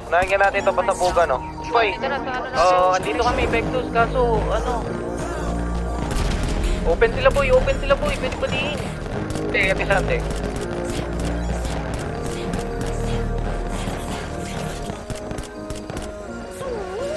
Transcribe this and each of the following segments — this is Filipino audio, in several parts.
Nakinggan natin ito pasabugan, no? Boy, andito kami, Vectus, kaso, open sila, boy, pwede pa diin. Hindi, Ate.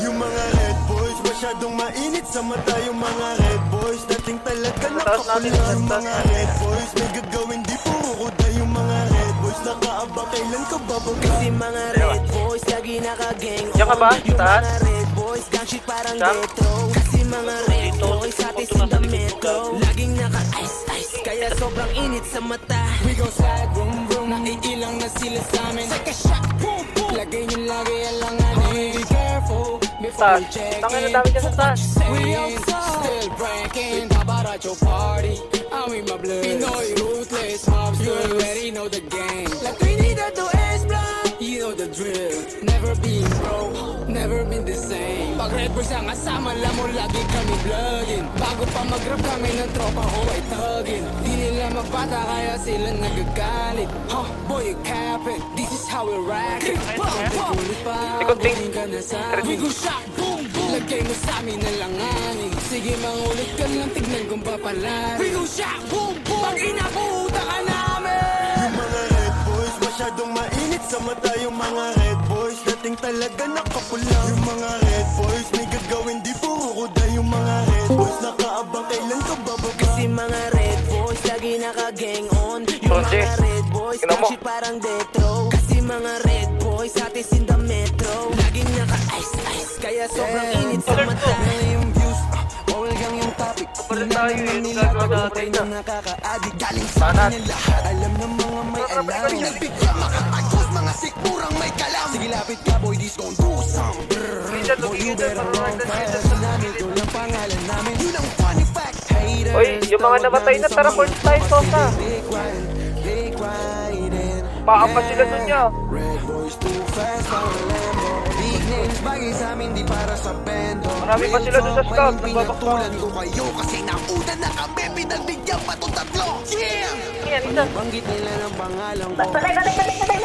Yung mga red boys, masyadong mainit sa mata yung mga red boys. Dating talaga nakapula yung mga red boys. May gagawin di puro kuda yung mga red boys. Nakaaba kailan ka babag kasi mga red boys lagi nakagang on. Diyan ka ba? Yung Taas? mga red boys, gang shit parang retro. Kasi mga red boys, atis in the metro. Laging naka-ice, kaya sobrang init sa mata. We gon' slide, vroom vroom. Naiilang na sila sa amin. Take a shot, boom boom. Lagay nyo lagi alanganin. Be careful before we check in. Tangin na dami dyan sa taas. We outside, still breaking. How about at your party? I'm with my blood. Pinoy ruthless mobsters. You already know the game. La Trinidad to S-Block. You know the drill. Never been broke, never been the same. Pag Red Bulls ang asama, alam mo lagi kami vlogging. Bago pa mag-rap kami ng tropa ko ay thugging. Di nila mabata kaya sila nagagalit. Huh, boy you capping, this is how we rock it. Ulit pa, buting ka na sa amin. We go shot, boom boom. Lagay mo sa amin na langanin. Sige mangulit ka lang, tignan kung papalari. We go shot, boom boom. Pag inabuta ka namin. Yung mga red boys, masyadong mainit sa mata yung mga red boys. Dating talaga nakapula yung mga red boys. May gagawin di puro kuda yung mga red boys. Nakaabang kailan ka bababa. Kasi mga red boys lagi naka-gang on. Yung mga red boys, gang shit parang detro. Kasi mga red boys, atis in the metro. Laging naka-ice, kaya sobrang init sa mata. Yung views, bawal gang yung topic. Kapag tayo yun, gagawa natin na. Nakaka-addict, galing sa akin yung lahat. Alam ng mga may alam. Nagbigla makatagos, mga sikmurang may kalam. Sige lapit ka boy, this gon' do some. Boy, you better run fast. Namin, yun ang pangalan namin. Yun ang funny fact. Haters, Oy, yung mga namatay na, tara first tayo, Sosa. Baka pa sila dun niya. Red boys too fast, power Lambo. Big names, bagay sa amin, di para sa bendo. Marami pa sila dun sa scout, nagbabakta. Pinatulan ko kayo kasi nauna na kami. Pinagbigyan pa itong tatlo. Yeah! Yan, isa. Banggit nila ng pangalan ko.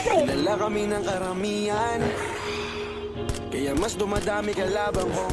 Kilala kami ng karamihan. Kaya mas dumadami kalaban ko.